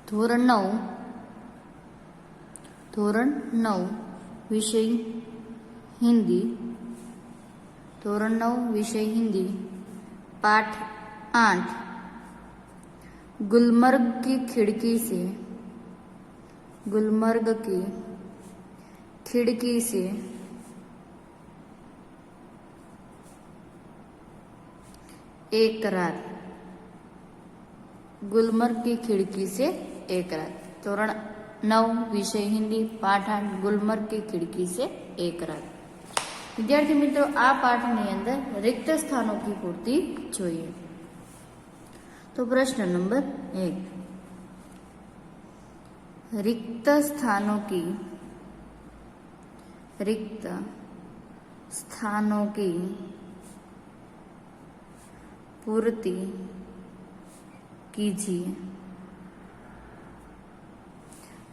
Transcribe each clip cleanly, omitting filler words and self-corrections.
ધોરણ 9 વિષય हिंदी, धोरण 9 विषय हिंदी, पाठ 8 गुलमर्ग की खिड़की से, गुलमर्ग की खिड़की से एक रात, गुलमर्ग की खिड़की से एक रात। धोरण 9 विषय हिंदी, पाठ 8 गुलमर्ग की खिड़की से एक रात। विद्यार्थी मित्रों, आ पाठनी अंदर रिक्त स्थानों की पूर्ति જોઈએ। तो प्रश्न नंबर 1, रिक्त स्थानों की पूर्ति कीजिए।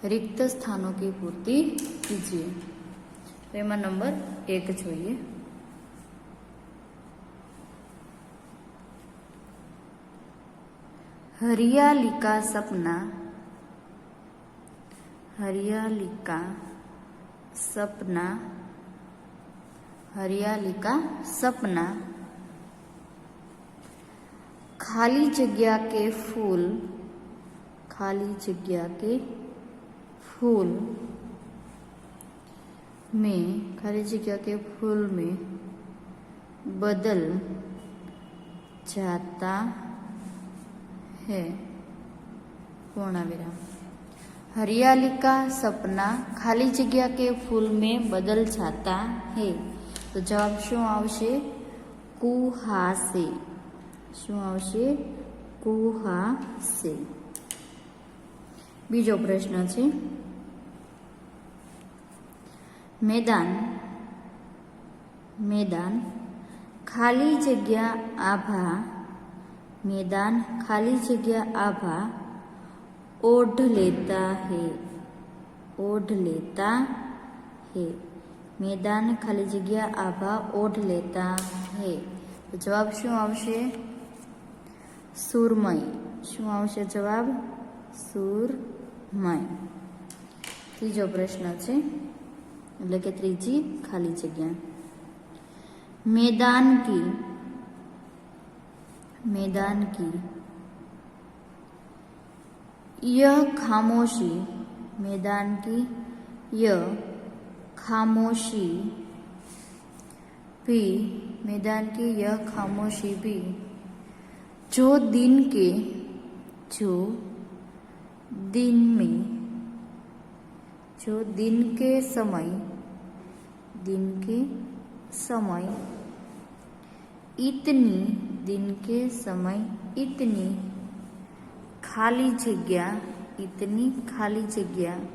रिक्त स्थानों की पूर्ति कीजिए। तो एमा नंबर 1 જોઈએ। हरियाली का सपना, हरियाली का सपना, हरियाली का सपना, खाली जगह के फूल, खाली जगह के फूल में, खाली जगह के फूल में बदल जाता है। पूर्ण विराम। हरियाली का सपना खाली जगह के फूल में बदल जाता है। तो जवाब શું આવશે? કુહાસે। શું આવશે? કુહાસે। બીજો પ્રશ્ન છે, मैदान, मैदान खाली जगह आभा, मैदान खाली जगह आभा ओढ़ लेता है, ओढ़ लेता है। मैदान खाली जगह आभा ओढ़ लेता है। तो जवाब શું આવશે? सुरमई। શું આવશે जवाब? सुरमई। ત્રીજો પ્રશ્ન છે, એટલે કે ત્રીજી ખાલી જગ્યા, मैदान की, मैदान की यह खामोशी, मैदान की यह खामोशी भी, मैदान की यह खामोशी भी जो दिन के, जो दिन में, जो दिन के समय, दिन के समय इतनी, दिन के समय इतनी खाली जगह, इतनी खाली जगह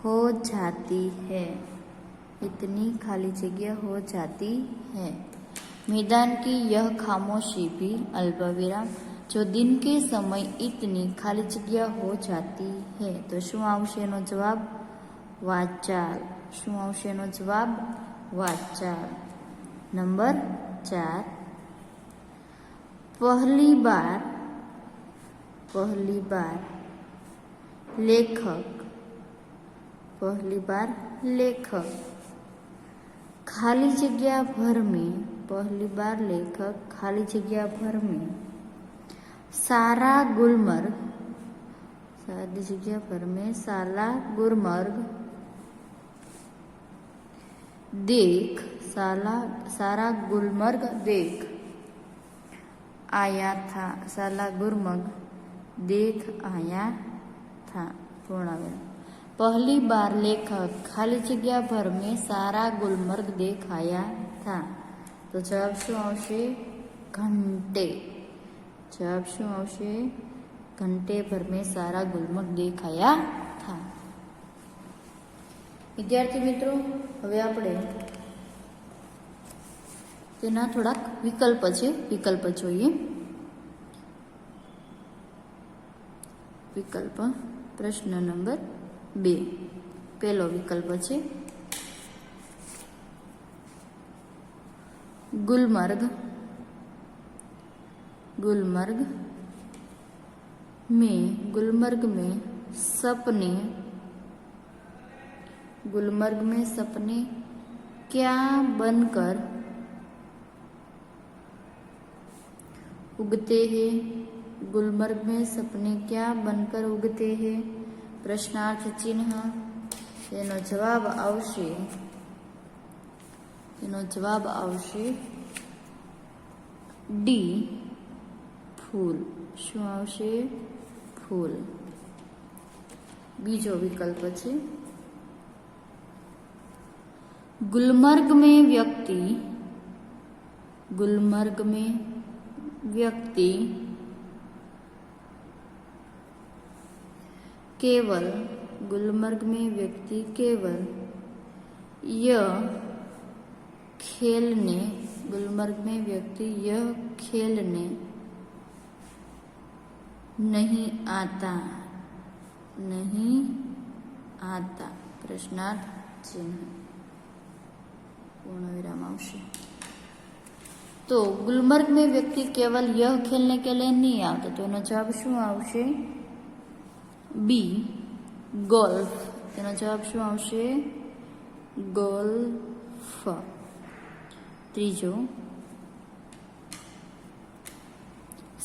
हो जाती है, इतनी खाली जगह हो जाती है। मैदान की यह खामोशी भी अल्पविराम जो दिन के समय इतनी खाली जगह हो जाती है। तो શું આવશે એનો જવાબ? વાચાળ। શું આવશે એનો જવાબ? વાચાળ। નંબર 4, पहली बार, पहली बार लेखक, पहली बार लेखक खाली जगह भर में, पहली बार लेखक खाली जगह भर में सारा गुलमर्ग, सारी जगह भर में सारा गुलमर्ग देख, सारा गुलमर्ग देख आया था, सारा गुलमर्ग देख आया था। पूर्ण विराम। पहली बार लेखक खाली जगह भर में सारा गुलमर्ग देख आया था। तो जवाब શું આવશે? घंटे। जवाब શું આવશે? घंटे भर में सारा गुलमर्ग देखाया था। विद्यार्थी मित्रों, હવે આપણે તેના થોડાક વિકલ્પ છે, વિકલ્પ જોઈએ। વિકલ્પ પ્રશ્ન નંબર 2, પહેલો વિકલ્પ છે गुलमर्ग, गुलमर्ग में गुलमर्ग में सपने क्या बनकर उगते हैं? गुलमर्ग में सपने क्या बनकर उगते हैं? प्रश्नार्थ चिन्ह। तेनो जवाब आवशे डी फूल। शुं आवशे? फूल। बीजो विकल्प छे गुलमर्ग में व्यक्ति केवल यह खेलने नहीं आता। प्रश्नार्थ चिन्ह। पूर्ण विराम आवशे। तो गुलमर्ग में व्यक्ति केवल यह खेलने के लिए नहीं आता, तो एनो जवाब शुं आवशे? B golf. तेनो जवाब शुं आवशे? गोल्फ। त्रीजो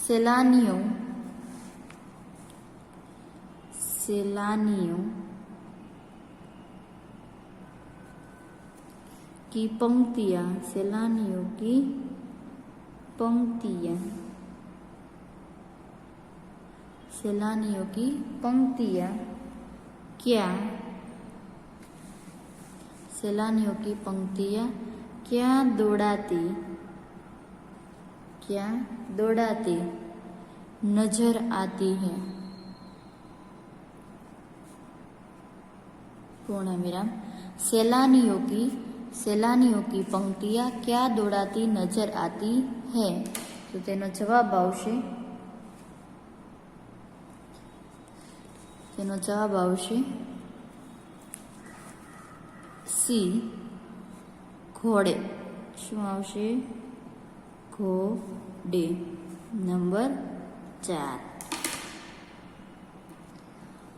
सैलानियों की पंक्तियां क्या दौड़ाती नजर आती है? पूर्ण विराम। सैलानियों की पंक्तियां क्या दौड़ाती नजर आती है? तो तेनो जवाब आवशे सी घोड़े। शुं आवशे? घोड़े। नंबर 4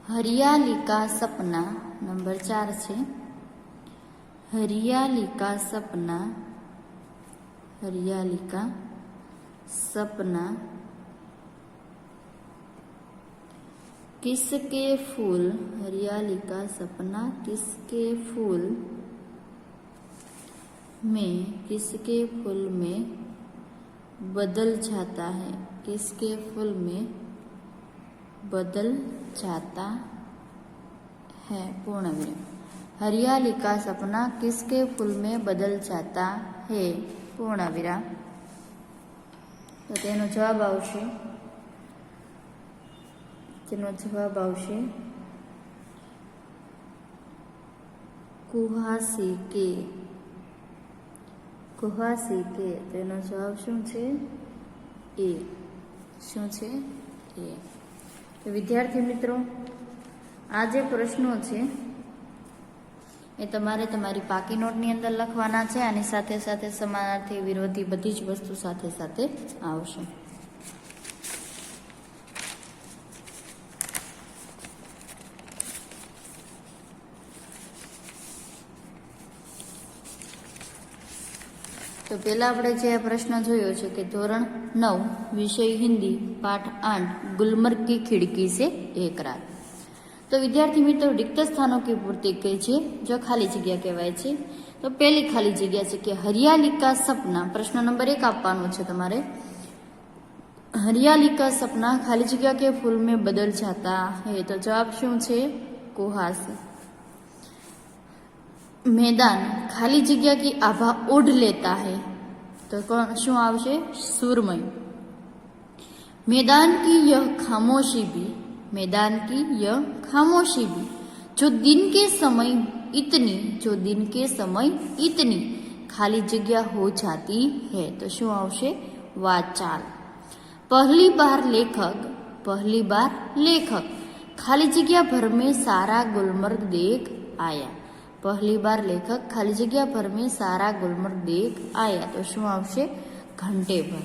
हरियाली का सपना। नंबर 4 छे हरियाली का सपना किसके फूल में बदल जाता है? पूर्ण विराम। हरियाली का सपना किसके फूल में बदल जाता है? पूर्ण विराम। तो तेनो जवाब आवशे कुहासी के। तेनो जवाब शुं छे? ए। शुं छे? ए। तो विद्यार्थी मित्रों, आ जे प्रश्नों छे ए तमारे तमारी पाकी नोटनी अंदर लखवाना छे आणि साथे साथे समानार्थी विरोधी बधी ज वस्तु साथे साथे आवशे। तो पहला आपणे जे प्रश्न जोयो छे के धोरण 9 विषय हिंदी पाठ 8 गुलमर्ग की खिड़की से एक रात। तो विद्यार्थी मित्रों, रिक्त स्थानों की पूर्ति कई छे जो खाली जग्या कहेवाय छे। तो पहली खाली जग्या छे कि हरियाली का सपना। प्रश्न नंबर 1 आपवानो छे तमारे। हरियाली का सपना खाली जग्या के फूल में बदल जाता है। तो जवाब शुं छे? कुहासा। मैदान खाली जग्या की आभा ओढ़ लेता है। तो शुं आवशे? सुरमई। मैदान की यह खामोशी भी जो दिन के समय इतनी खाली जगह हो जाती है। तो शुं आवशे? वाचाल। पहली बार लेखक खाली जगह भर में सारा गुलमर्ग देख आया। पहली बार लेखक खाली जगह भर में सारा गुलमर्ग देख आया। तो शुं आवशे? घंटे भर।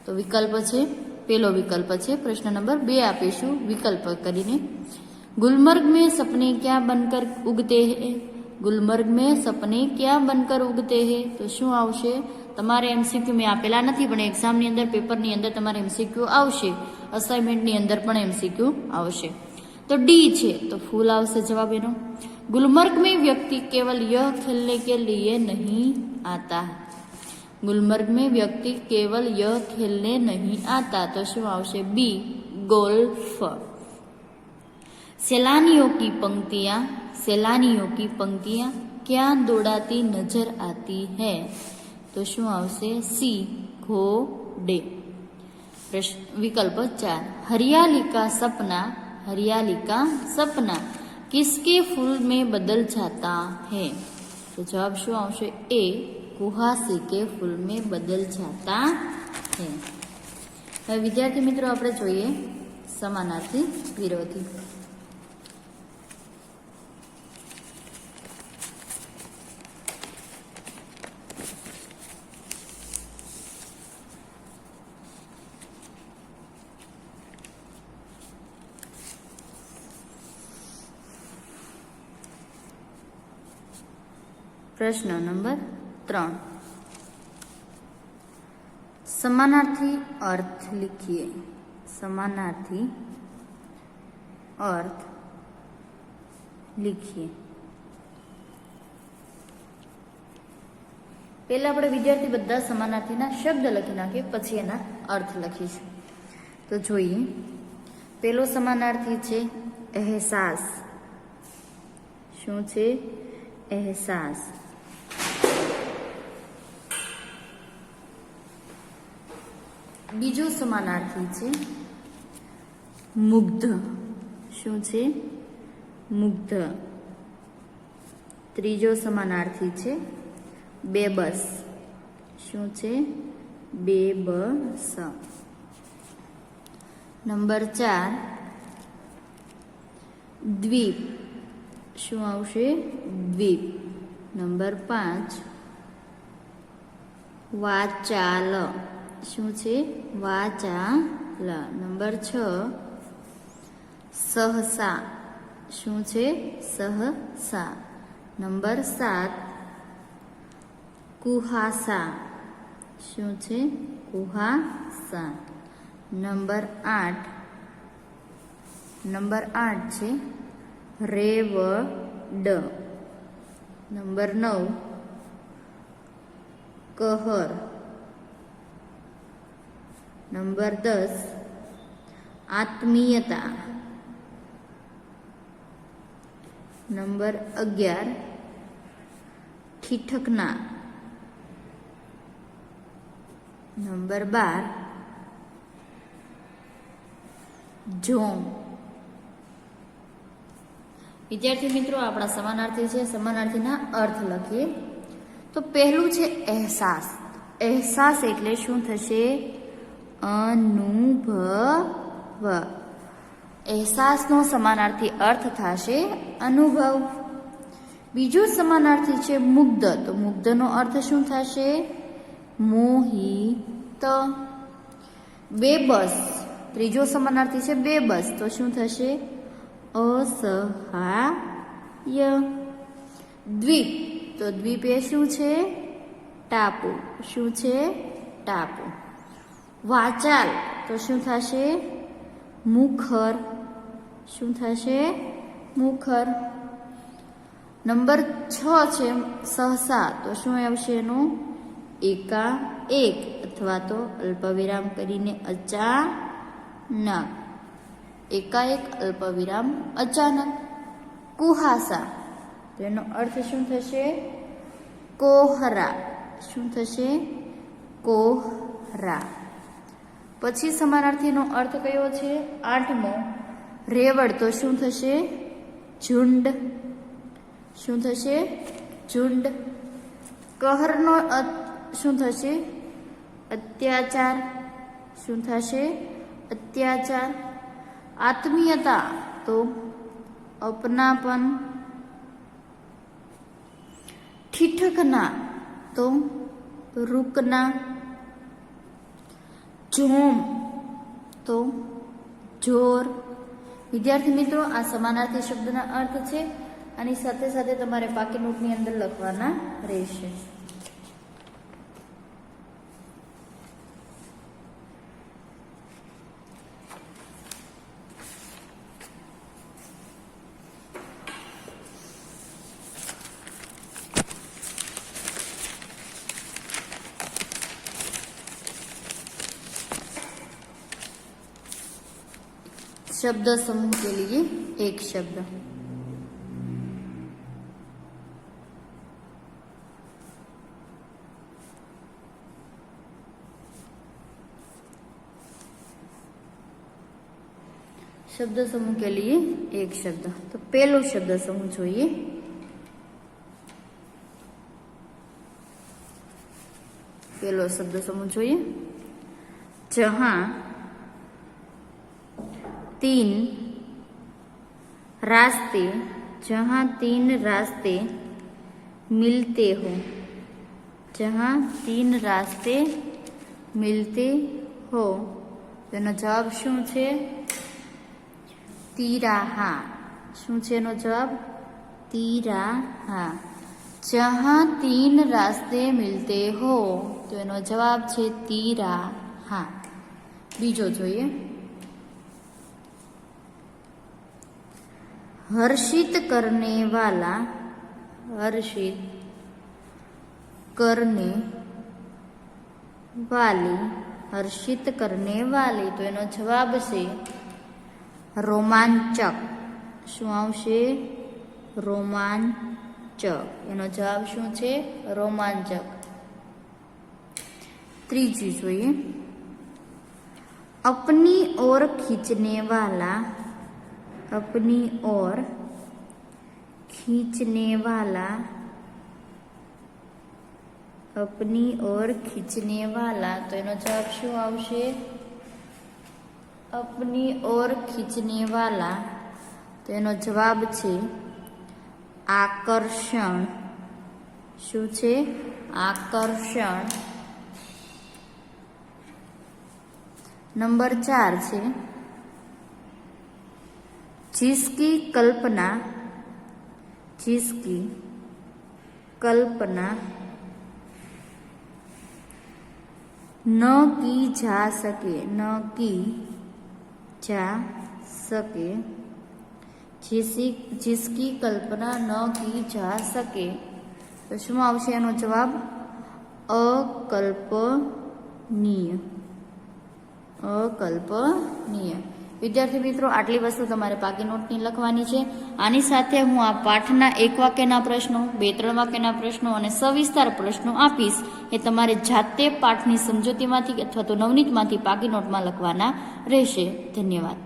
तो विकल्प छे पहलो विकल्प है। प्रश्न नंबर 2 आपीशु विकल्प करीने। गुलमर्ग में सपने क्या बनकर उगते हैं? गुलमर्ग में सपने क्या बनकर उगते हैं? तो शू आवशे? तमारे एमसीक्यू में आपेला नहीं पण एक्जाम नी अंदर पेपर नी अंदर तमारे एमसीक्यू आवशे, असाइनमेंट नी अंदर पण एमसीक्यू आवशे। तो डी छे तो फूल आवशे जवाब एनो। गुलमर्ग में व्यक्ति केवल यह खेलने के लिए नहीं आता है। गुलमर्ग में व्यक्ति केवल यह खेलने नहीं आता तो शू आवशे? B golf. सैलानियों की पंक्तियां क्या दौड़ाती नजर आती है? तो शू आवशे? सी घोड़े। विकल्प 4 हरियाली का सपना किसके फूल में बदल जाता है? तो जवाब शू आवशे? ए कुहासे के फूल में बदल जाता है। હવે વિદ્યાર્થી મિત્રો આપણે જોઈએ સમાનાર્થી વિરોધી। प्रश्न नंबर 3 समानार्थी अर्थ लिखिए। समानार्थी अर्थ लिखिए। पहला આપણે વિદ્યાર્થી બધા સમાનાર્થીના શબ્દ લખી નાખીએ પછી એના અર્થ લખીશું। તો જોઈએ પહેલો સમાનાર્થી છે અહેસાસ। શું છે? અહેસાસ। बीजो समानार्थी छे मुग्ध। शू छे? मुग्ध। त्रीजो समानार्थी छे बेबस। शू छे? बेबस। नंबर 4 द्वीप। शू आवशे? द्वीप। नंबर 5 वाचाल। शू छे? वाचाल। नंबर 6 सहसा। शू छे? सहसा। नंबर 7 कुहासा। शू छे? कुहासा। नंबर 8 छे रेवड। नंबर 9 कहर। नंबर 10 आत्मीयता। नंबर 11 ठिठकना। नंबर 12 जोम। विद्यार्थी मित्रों आपड़ा समानार्थी है, समानार्थीना अर्थ लखीए। तो पहलू छे एहसास। एहसास एटले शुं थशे? अनुभव। एहसास नो समानार्थी अर्थ थाशे अनुभव। बीजो समानार्थी छे मुग्ध। तो मुग्ध नो अर्थ शुं थाशे? मोहित। बेबस। त्रीजो समानार्थी छे बेबस। तो शुं थशे? असहाय। द्वीप। तो द्वीप ए शुं छे? टापू। शुं छे? टापू। वाचाल तो शुं थशे? मुखर। शुं थशे? मुखर। नंबर 6 छे सहसा। तो शुं आवशे एनुं? एकाएक अथवा तो अल्पविराम करीने अचानक। एकाएक अल्पविराम अचानक। कुहासा तो एनो अर्थ शुं थशे? कोहरा। शुं थशे? कोहरा। पछी समानार्थीनो अर्थ कयो छे? 8मो रेवड़। तो शुं थशे? झुंड। शुं थशे? झुंड। कहरनो शुं थशे? अत्याचार। शुं थशे? अत्याचार। आत्मीयता तो अपनापन। ठिठकना तो रुकना। जोम તો જોર. વિદ્યાર્થી મિત્રો, આ સમાનાર્થી શબ્દના અર્થ છે. આની સાથે સાથે તમારે પાકી નોટની અંદર લખવાના રહેશે. शब्द समूह के लिए एक शब्द. शब्द समूह के लिए एक शब्द. तो पहलो शब्द समूह જોઈએ. पहलो शब्द समूह જોઈએ. जहां तीन रास्ते, जहां तीन रास्ते मिलते हो. जहां तीन रास्ते मिलते हो તેનો જવાબ શું છે? तिराहा. શું છે એનો જવાબ? तिराहा. जहां तीन रास्ते मिलते हो तो એનો જવાબ છે तिराहा. બીજો જોઈએ. हर्षित करने वाला, हर्षित करने वाली, हर्षित करने वाली तो एनो जवाब छे रोमांचक. શું આવશે? रोमांचक. એનો જવાબ શું છે? રોમાંચક. ત્રીજી જોઈએ. अपनी ओर खींचने वाला, अपनी ओर खींचने वाला, अपनी ओर खींचने वाला तो एनो जवाब શું આવશે? अपनी ओर खींचने वाला तो એનો જવાબ છે આકર્ષણ. શું છે? આકર્ષણ. નંબર 4 છે. जिसकी कल्पना, जिसकी कल्पना न की जा सके, न की जा सके, जिसकी कल्पना न की जा सके तो શું આવશે એનો જવાબ? અકલ્પનીય. અકલ્પનીય. વિદ્યાર્થી મિત્રો, આટલી વસ્તુ તમારે પાકી નોટની લખવાની છે. આની સાથે હું આ પાઠના એક વાક્યના પ્રશ્નો, 2-3 વાક્યના પ્રશ્નો અને સવિસ્તાર પ્રશ્નો આપીશ. એ તમારે જાતે પાઠની સમજૂતીમાંથી અથવા તો નવનીતમાંથી પાકી નોટમાં લખવાના રહેશે. ધન્યવાદ.